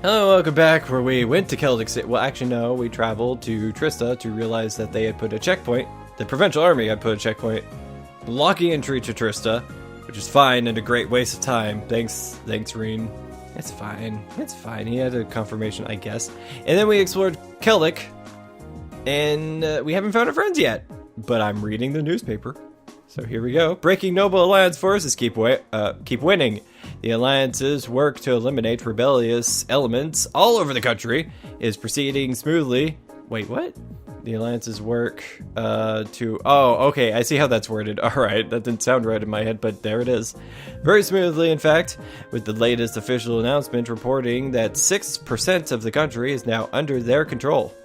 Hello, welcome back, where we went to Celtic City. Well, actually, no, we traveled to Trista to realize that they had put a checkpoint. The Provincial Army had put a checkpoint blocking entry to Trista, which is fine and a great waste of time. Thanks, Rean. It's fine. It's fine. He had a confirmation, I guess. And then we explored Celtic, and we haven't found our friends yet. But I'm reading the newspaper. So here we go. Breaking Noble Alliance forces keep winning. The Alliance's work to eliminate rebellious elements all over the country is proceeding smoothly. Wait, what? The Alliance's work to... Oh, okay, I see how that's worded. Alright, that didn't sound right in my head, but there it is. Very smoothly, in fact, with the latest official announcement reporting that 6% of the country is now under their control.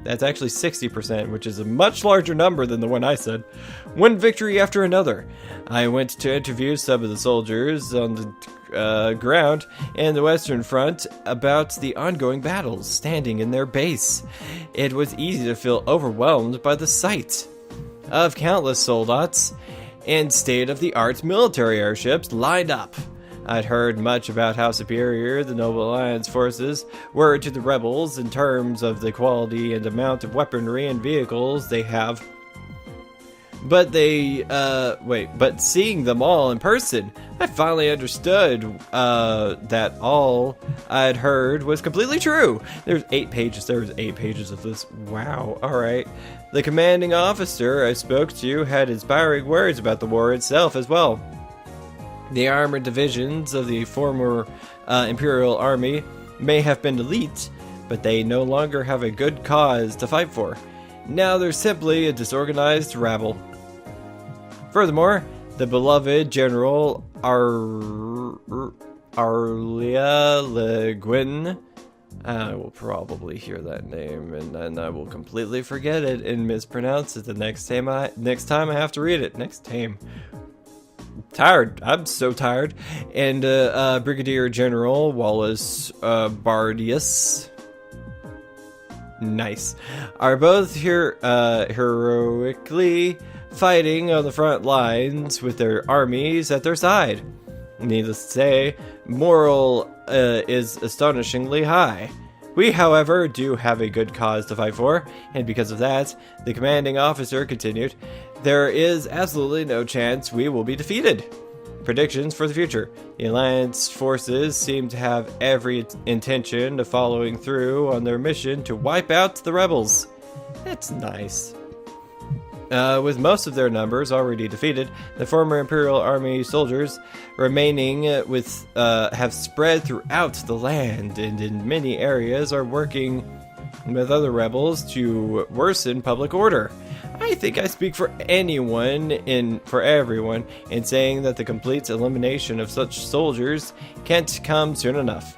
That's actually 60%, which is a much larger number than the one I said. One victory after another. I went to interview some of the soldiers on the ground in the Western Front about the ongoing battles standing in their base. It was easy to feel overwhelmed by the sight of countless soldats and state-of-the-art military airships lined up. I'd heard much about how superior the Noble Alliance forces were to the rebels in terms of the quality and amount of weaponry and vehicles they have. But but seeing them all in person, I finally understood that all I'd heard was completely true. There's 8 pages. There was 8 pages of this. Wow. All right. The commanding officer I spoke to had inspiring words about the war itself as well. The armored divisions of the former Imperial Army may have been elite, but they no longer have a good cause to fight for. Now they're simply a disorganized rabble. Furthermore, the beloved General Arlia Le Guin, I will probably hear that name and then I will completely forget it and mispronounce it the next time I have to read it. Next time. Tired. I'm so tired. And Brigadier General Wallace Bardius. Nice. Are both here heroically fighting on the front lines with their armies at their side. Needless to say, morale is astonishingly high. We, however, do have a good cause to fight for, and because of that, the commanding officer continued, there is absolutely no chance we will be defeated. Predictions for the future. The Alliance forces seem to have every intention of following through on their mission to wipe out the rebels. That's nice. With most of their numbers already defeated, the former Imperial Army soldiers remaining have spread throughout the land and in many areas are working with other rebels to worsen public order. I think I speak for everyone in saying that the complete elimination of such soldiers can't come soon enough.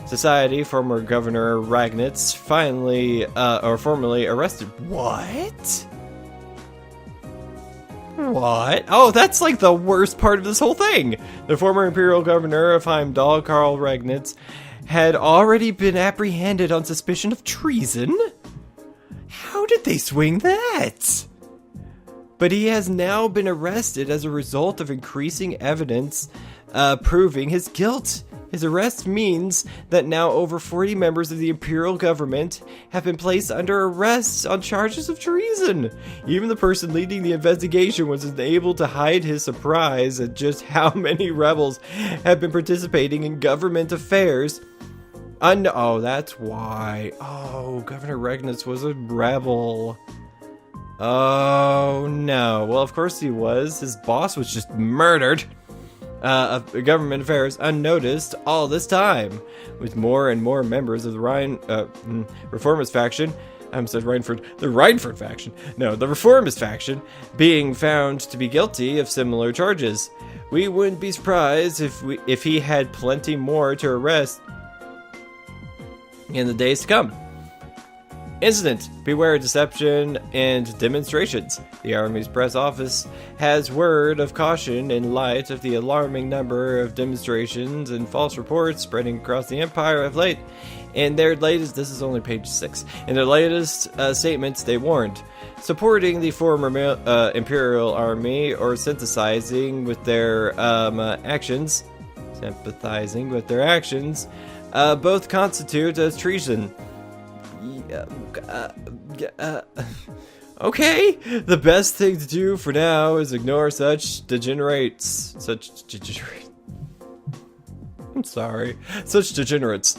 Society, former Governor Ragnitz, formally arrested. What? What? Oh, that's like the worst part of this whole thing. The former Imperial Governor of Heimdall, Karl Ragnitz, had already been apprehended on suspicion of treason? How did they swing that? But he has now been arrested as a result of increasing evidence proving his guilt. His arrest means that now over 40 members of the Imperial government have been placed under arrest on charges of treason. Even the person leading the investigation was unable to hide his surprise at just how many rebels have been participating in government affairs. Oh, that's why. Oh, Governor Ragnitz was a rebel. Oh, no. Well, of course he was. His boss was just murdered. Of government affairs unnoticed all this time, with more and more members of the reformist faction. I said Reinford. The Reinford faction. No, the reformist faction being found to be guilty of similar charges. We wouldn't be surprised if he had plenty more to arrest in the days to come. Incident. Beware deception and demonstrations. The Army's press office has word of caution in light of the alarming number of demonstrations and false reports spreading across the Empire of late. In their latest, this is only page 6, in their latest statements they warned, supporting the former Imperial Army or synthesizing with their actions. sympathizing with their actions, both constitute as treason. Okay, the best thing to do for now is ignore such degenerates. I'm sorry. Such degenerates.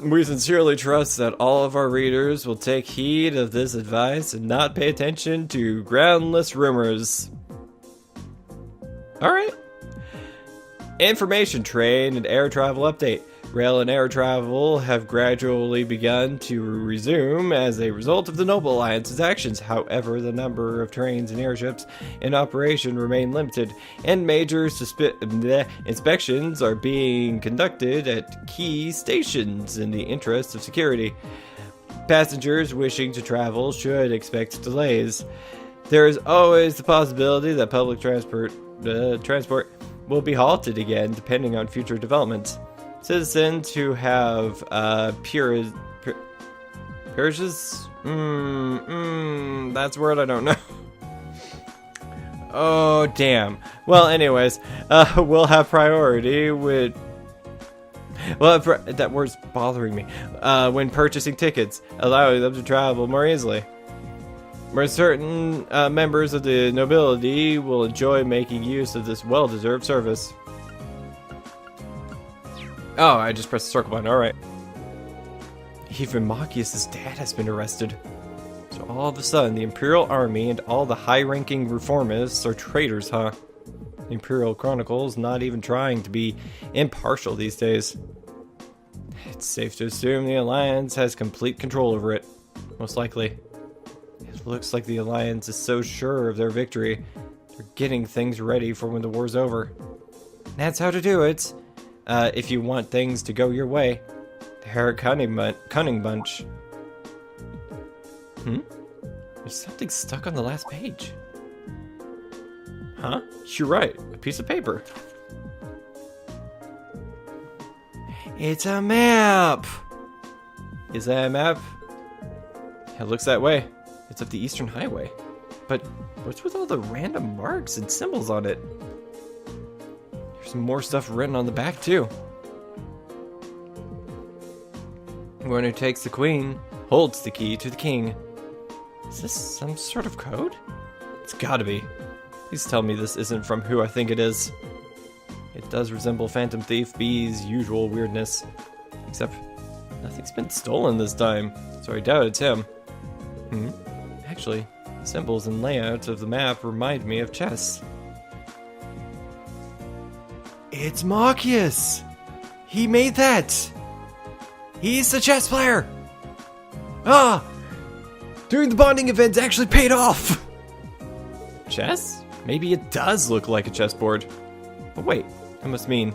We sincerely trust that all of our readers will take heed of this advice and not pay attention to groundless rumors. Alright. Information train and air travel update. Rail and air travel have gradually begun to resume as a result of the Noble Alliance's actions. However, the number of trains and airships in operation remain limited, and major inspections are being conducted at key stations in the interest of security. Passengers wishing to travel should expect delays. There is always the possibility that public transport will be halted again, depending on future developments. Citizens who have peerages? That's a word I don't know. Oh, damn. Well, anyways, we'll have priority with... Well, that word's bothering me. When purchasing tickets, allowing them to travel more easily. Where certain members of the nobility will enjoy making use of this well-deserved service. Oh, I just pressed the circle button, alright. Even Machias' dad has been arrested. So all of a sudden, the Imperial Army and all the high-ranking reformists are traitors, huh? The Imperial Chronicle is not even trying to be impartial these days. It's safe to assume the Alliance has complete control over it. Most likely. It looks like the Alliance is so sure of their victory, they're getting things ready for when the war's over. And that's how to do it. If you want things to go your way. They're a cunning bunch. There's something stuck on the last page. Huh? You're right. A piece of paper. It's a map! Is that a map? It looks that way. It's of the Eastern Highway. But what's with all the random marks and symbols on it? There's more stuff written on the back, too. One who takes the queen holds the key to the king. Is this some sort of code? It's gotta be. Please tell me this isn't from who I think it is. It does resemble Phantom Thief B's usual weirdness. Except, nothing's been stolen this time, so I doubt it's him. Actually, the symbols and layouts of the map remind me of chess. It's Machias! He made that! He's the chess player! Ah! Doing the bonding event actually paid off! Chess? Maybe it does look like a chessboard. But wait, that must mean...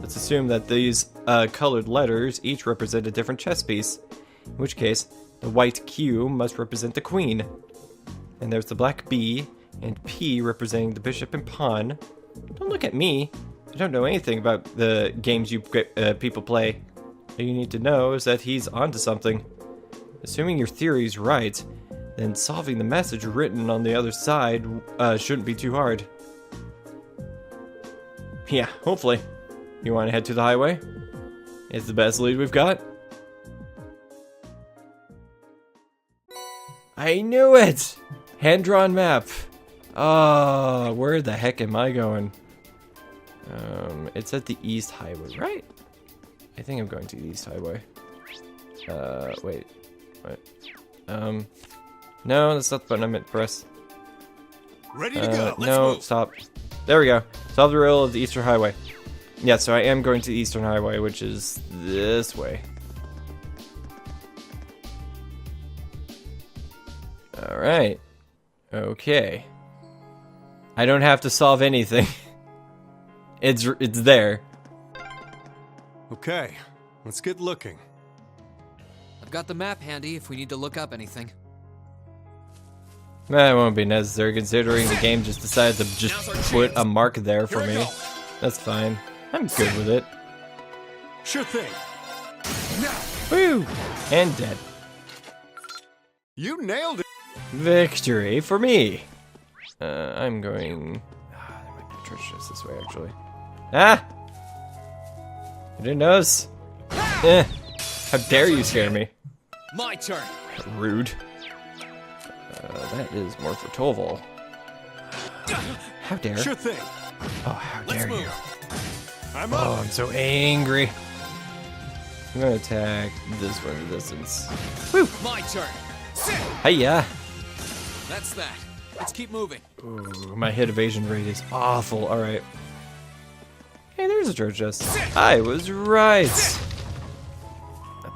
Let's assume that these colored letters each represent a different chess piece. In which case, the white Q must represent the queen. And there's the black B and P representing the bishop and pawn. Don't look at me. I don't know anything about the games you people play. All you need to know is that he's onto something. Assuming your theory's right, then solving the message written on the other side shouldn't be too hard. Yeah, hopefully. You want to head to the highway? It's the best lead we've got. I knew it! Hand-drawn map. Oh, where the heck am I going? It's at the East Highway, right? I think I'm going to the East Highway. Wait. What? No, that's not the button I meant to press. Ready to go. Let's no, move. stop. There we go. Solve the riddle of the Eastern Highway. Yeah, so I am going to the Eastern Highway, which is this way. Alright. Okay. I don't have to solve anything. It's there. Okay, let's get looking. I've got the map handy if we need to look up anything. That won't be necessary considering the game just decided to just put a mark there for me. That's fine. I'm good with it. Sure thing. Now. Woo! And dead. You nailed it. Victory for me. I'm going... there might be a treasure chest this way, actually. Ah! You didn't notice? Eh. How dare you scare me? My turn. Rude. That is more for Toval. How dare? Sure thing. Oh, how Let's dare move. you? I'm Oh, up. I'm so angry. I'm gonna attack this one in the distance. Woo! My turn. Hiya! That's that. Let's keep moving. Ooh, my hit evasion rate is awful. Alright. Hey, there's a treasure chest. I was right!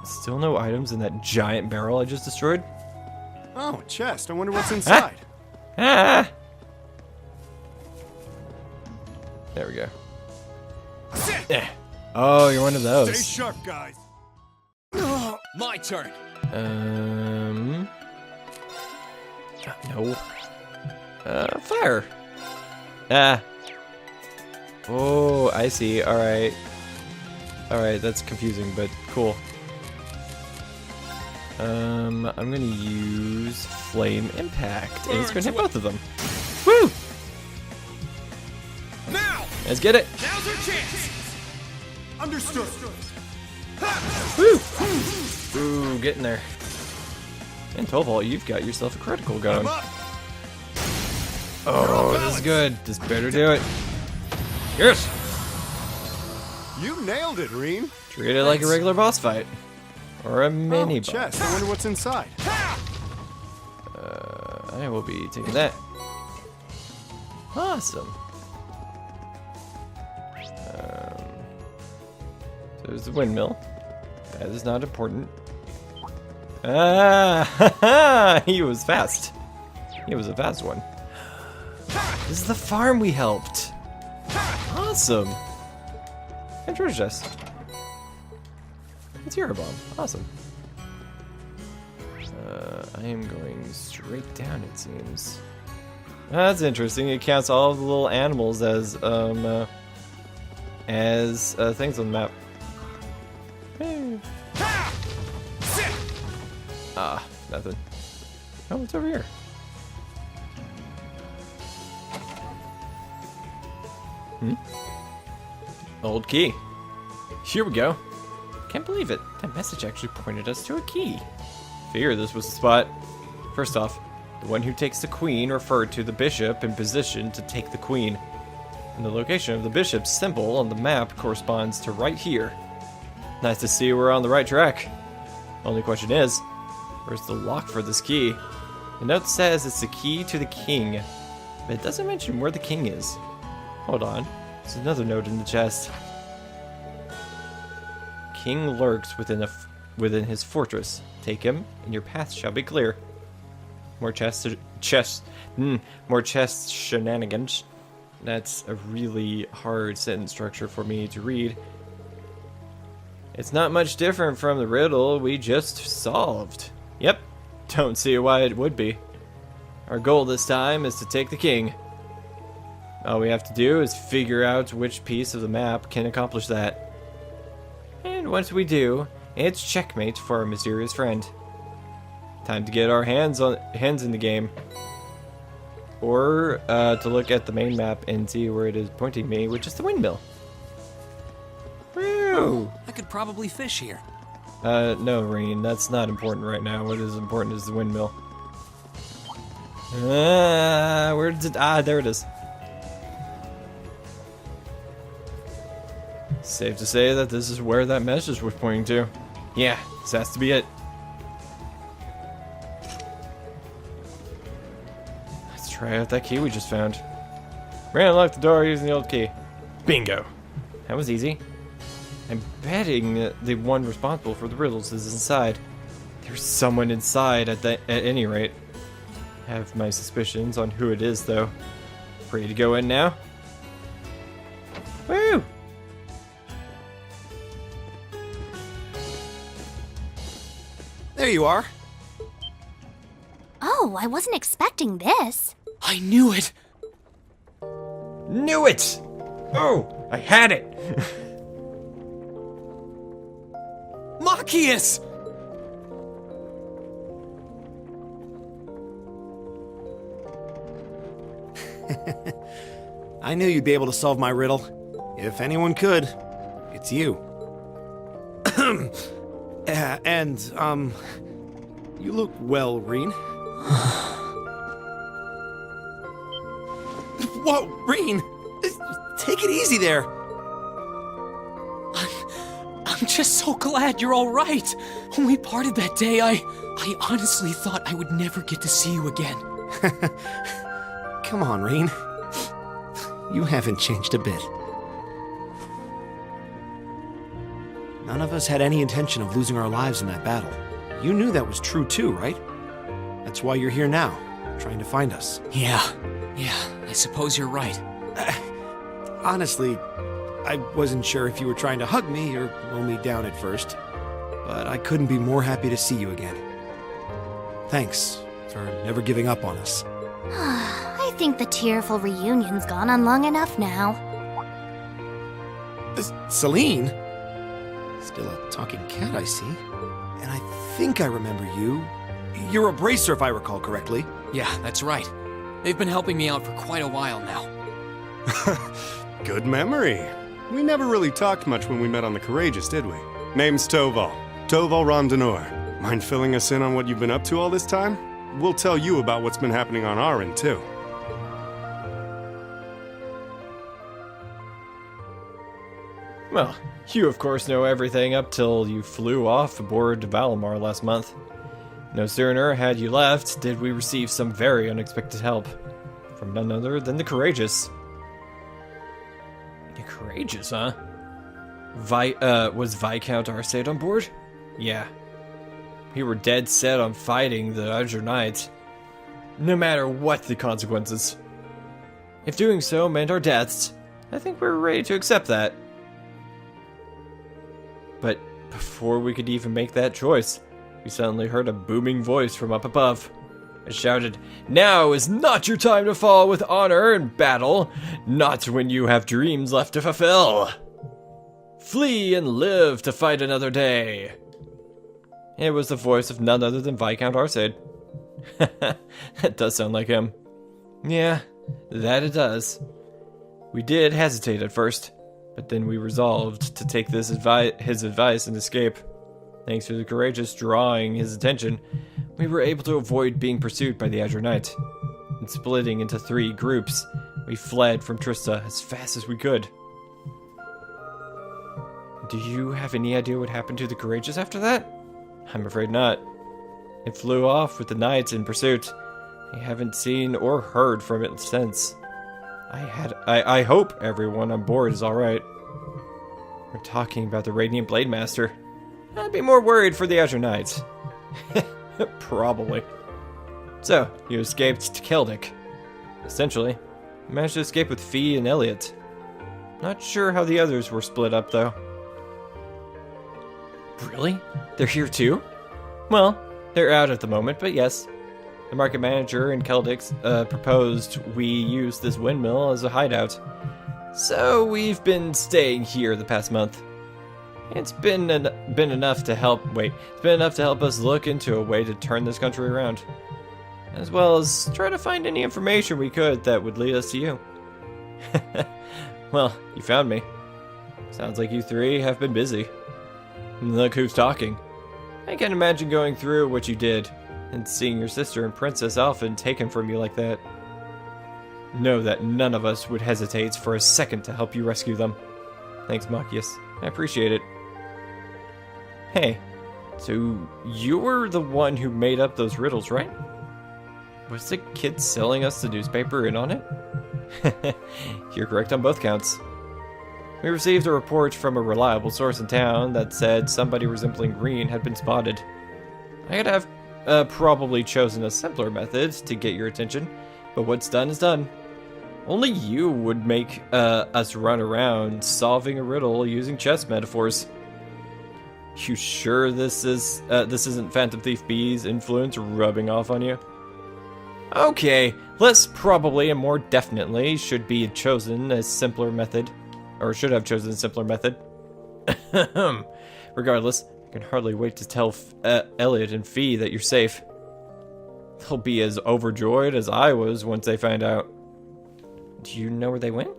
Still no items in that giant barrel I just destroyed? Oh, a chest. I wonder what's inside. Ah! There we go. Eh. Oh, you're one of Stay those. sharp, guys. My turn. No. Fire. Ah. Oh, I see. Alright. Alright, that's confusing, but cool. I'm gonna use Flame Impact, and it's gonna hit both of them. Woo! Now! Let's get it! Now's our chance! Understood. Woo! Ooh, getting there. And Toval, you've got yourself a critical going. I'm up. Oh, this is good. This better do it. Yes! You nailed it, Rean. Treat it like a regular boss fight. Or a mini boss. Chest. I wonder what's inside. I will be taking that. Awesome. So there's the windmill. That is not important. Ah! He was fast. He was a fast one. This is the farm we helped. Awesome. And treasure chest. It's your bomb. Awesome. I am going straight down, it seems. That's interesting. It counts all of the little animals as things on the map. Hey. Ah, nothing. Oh, what's over here? Old key. Here we go. Can't believe it. That message actually pointed us to a key. Figured this was the spot. First off, the one who takes the queen referred to the bishop in position to take the queen. And the location of the bishop's symbol on the map corresponds to right here. Nice to see we're on the right track. Only question is, where's the lock for this key? The note says it's the key to the king, but it doesn't mention where the king is. Hold on, there's another note in the chest. King lurks within his fortress. Take him, and your path shall be clear. More chest shenanigans. That's a really hard sentence structure for me to read. It's not much different from the riddle we just solved. Yep, don't see why it would be. Our goal this time is to take the king. All we have to do is figure out which piece of the map can accomplish that. And once we do, it's checkmate for our mysterious friend. Time to get our hands in the game. Or to look at the main map and see where it is pointing me, which is the windmill. Woo! I could probably fish here. No, Rean, that's not important right now. What is important is the windmill. Where did there it is. Safe to say that this is where that message was pointing to. Yeah, this has to be it. Let's try out that key we just found. Rean unlocked the door using the old key. Bingo. That was easy. I'm betting the one responsible for the riddles is inside. There's someone inside at any rate. I have my suspicions on who it is, though. Ready to go in now? Woo! There you are. Oh, I wasn't expecting this. I knew it. Knew it! Oh, I had it! Machias! I knew you'd be able to solve my riddle. If anyone could, it's you. You look well, Rean. Whoa, Rean! Take it easy there. I'm just so glad you're all right. When we parted that day, I honestly thought I would never get to see you again. Come on, Rean. You haven't changed a bit. None of us had any intention of losing our lives in that battle. You knew that was true too, right? That's why you're here now, trying to find us. Yeah, I suppose you're right. Honestly, I wasn't sure if you were trying to hug me or blow me down at first, but I couldn't be more happy to see you again. Thanks for never giving up on us. I think the tearful reunion's gone on long enough now. Celine? Still a talking cat, I see. And I think I remember you. You're a bracer, if I recall correctly. Yeah, that's right. They've been helping me out for quite a while now. Good memory. We never really talked much when we met on the Courageous, did we? Name's Toval. Toval Rondenor. Mind filling us in on what you've been up to all this time? We'll tell you about what's been happening on our end, too. Well, you of course know everything up till you flew off aboard Valimar last month. No sooner had you left did we receive some very unexpected help from none other than the Courageous. The Courageous, huh? Was Viscount Arcade on board? Yeah. We were dead set on fighting the Azure Knights, no matter what the consequences. If doing so meant our deaths, I think we were ready to accept that. But before we could even make that choice, we suddenly heard a booming voice from up above. It shouted, "Now is not your time to fall with honor in battle, not when you have dreams left to fulfill. Flee and live to fight another day." It was the voice of none other than Viscount Arcade. That does sound like him. Yeah, that it does. We did hesitate at first, but then we resolved to take his advice and escape. Thanks to the Courageous drawing his attention, we were able to avoid being pursued by the Azure Knight. And splitting into 3 groups, we fled from Trista as fast as we could. Do you have any idea what happened to the Courageous after that? I'm afraid not. It flew off with the Knights in pursuit. I haven't seen or heard from it since. I hope everyone on board is alright. We're talking about the Radiant Blade Master. I'd be more worried for the Azure Knights. Probably. So, you escaped to Keldic. Essentially, you managed to escape with Fee and Elliot. Not sure how the others were split up, though. Really? They're here too? Well, they're out at the moment, but yes. The market manager in Keldic proposed we use this windmill as a hideout. So we've been staying here the past month. It's been enough to help. It's been enough to help us look into a way to turn this country around, as well as try to find any information we could that would lead us to you. Well, you found me. Sounds like you 3 have been busy. Look who's talking. I can't imagine going through what you did and seeing your sister and Princess Alphen taken from you like that. Know that none of us would hesitate for a second to help you rescue them. Thanks, Machias. I appreciate it. Hey, so you were the one who made up those riddles, right? Was the kid selling us the newspaper in on it? You're correct on both counts. We received a report from a reliable source in town that said somebody resembling Rean had been spotted. I could have probably chosen a simpler method to get your attention, but what's done is done. Only you would make us run around solving a riddle using chess metaphors. You sure this isn't Phantom Thief B's influence rubbing off on you? Okay, less probably and more definitely should be chosen a simpler method. Or should have chosen a simpler method. Regardless, I can hardly wait to tell Elliot and Fee that you're safe. They'll be as overjoyed as I was once they find out. Do you know where they went?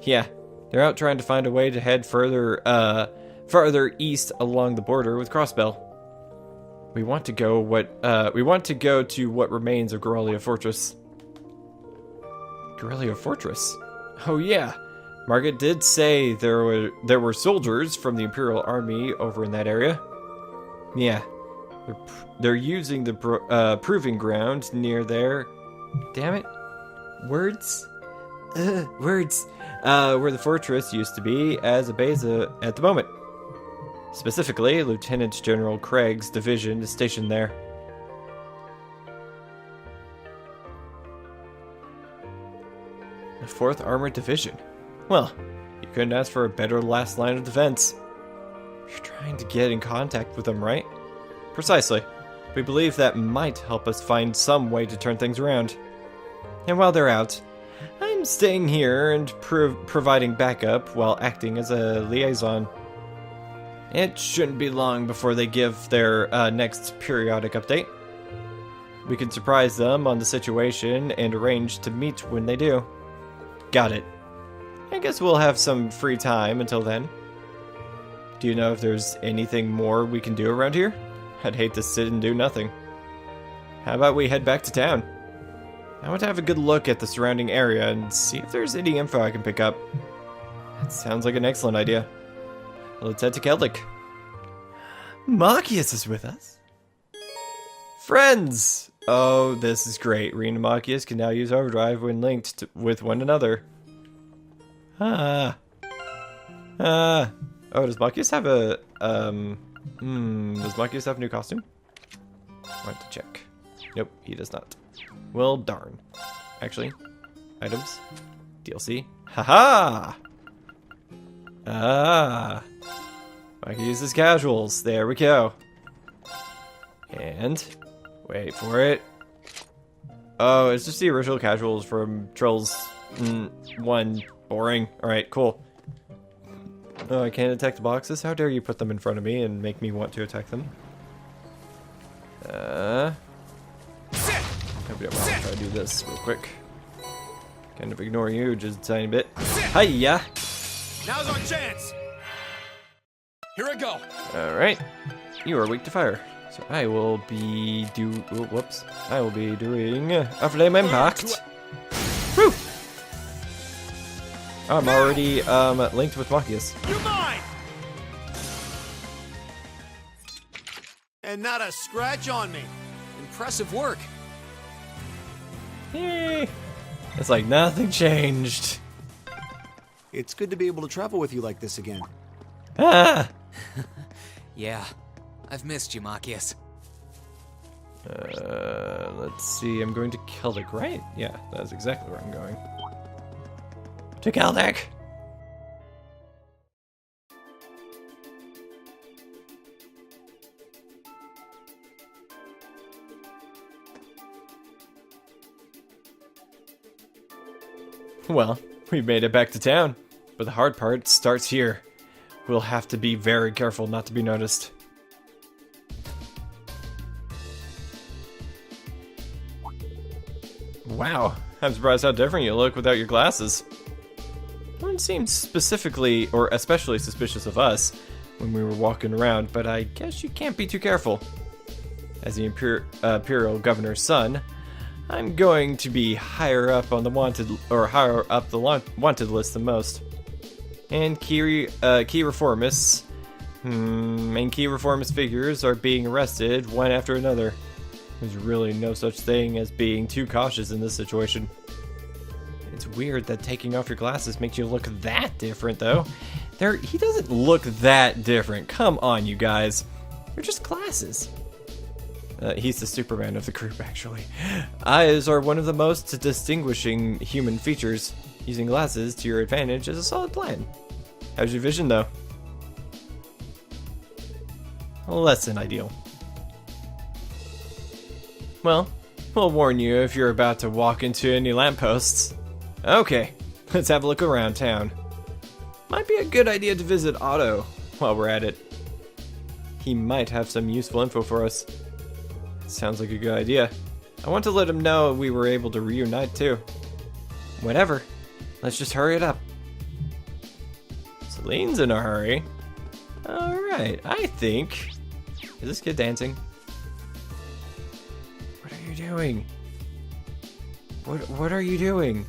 Yeah, they're out trying to find a way to head further farther east along the border with Crossbell. We want to go to what remains of Gorelia Fortress. Gorelia Fortress? Oh yeah. Margaret did say there were soldiers from the Imperial Army over in that area. Yeah. They're using the proving ground near there. Damn it. Words? Words. Where the fortress used to be as a base at the moment. Specifically, Lieutenant General Craig's division is stationed there. The 4th Armored Division. Well, you couldn't ask for a better last line of defense. You're trying to get in contact with them, right? Precisely. We believe that might help us find some way to turn things around. And while they're out, I'm staying here and providing backup while acting as a liaison. It shouldn't be long before they give their next periodic update. We can surprise them on the situation and arrange to meet when they do. Got it. I guess we'll have some free time until then. Do you know if there's anything more we can do around here? I'd hate to sit and do nothing. How about we head back to town? I want to have a good look at the surrounding area and see if there's any info I can pick up. That sounds like an excellent idea. Let's head to Keldic. Machias is with us. Friends! Oh, this is great. Rean and Machias can now use Overdrive when linked with one another. Oh, does Machias have a, does Machias have a new costume? I want to check. Nope, he does not. Well, darn. Actually, items, DLC. Haha! I can use his casuals. There we go. And wait for it. Oh, it's just the original casuals from Trolls 1. Boring. Alright, cool. Oh, I can't attack the boxes? How dare you put them in front of me and make me want to attack them? Maybe I'm gonna try to do this real quick. Kind of ignore you just a tiny bit. Hiya! Now's our chance! Here I go! Alright. You are weak to fire. So I will be I will be doing a flame impact. Woo! I'm already linked with Machias. You're mine! And not a scratch on me. Impressive work. Yay! It's like nothing changed. It's good to be able to travel with you like this again. Ah! Yeah, I've missed you, Machias. Let's see. I'm going to Keldic, right? Yeah, that's exactly where I'm going. To Keldic! Well, we made it back to town, but the hard part starts here. We'll have to be very careful not to be noticed. Wow, I'm surprised how different you look without your glasses. No one seemed specifically or especially suspicious of us when we were walking around, but I guess you can't be too careful. As the Imperial Governor's son, I'm going to be higher up on the wanted list than most. And key reformists, and key reformist figures are being arrested one after another. There's really no such thing as being too cautious in this situation. It's weird that taking off your glasses makes you look that different, though. He doesn't look that different. Come on, you guys. They're just glasses. He's the Superman of the group, actually. Eyes are one of the most distinguishing human features. Using glasses to your advantage is a solid plan. How's your vision, though? Less than ideal. Well, we'll warn you if you're about to walk into any lampposts. Okay, let's have a look around town. Might be a good idea to visit Otto while we're at it. He might have some useful info for us. Sounds like a good idea. I want to let him know we were able to reunite too. Whatever. Let's just hurry it up. Celine's in a hurry. Alright, I think... Is this kid dancing? What are you doing? What are you doing?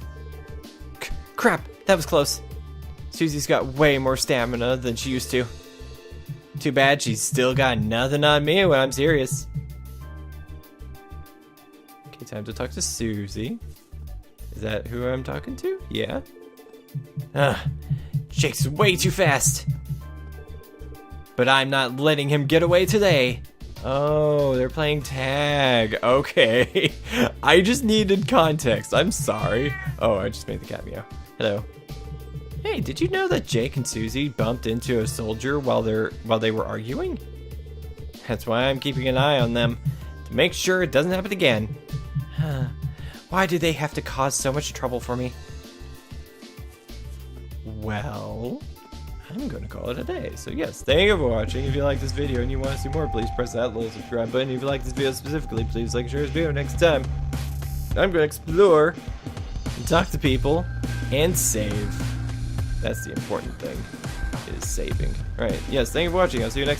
Crap, that was close. Susie's got way more stamina than she used to. Too bad she's still got nothing on me when I'm serious. Okay, time to talk to Susie. Is that who I'm talking to? Yeah. Jake's way too fast. But I'm not letting him get away today. Oh, they're playing tag. Okay. I just needed context. I'm sorry. Oh, I just made the cat meow. Hello. Hey, did you know that Jake and Susie bumped into a soldier while they were arguing? That's why I'm keeping an eye on them, to make sure it doesn't happen again. Why do they have to cause so much trouble for me? Well, I'm gonna call it a day. So yes, thank you for watching. If you like this video and you want to see more, please press that little subscribe button. If you like this video specifically, please like and share this video. Next time, I'm gonna explore and talk to people and save. That's the important thing, is saving. Alright, yes, thank you for watching. I'll see you next time.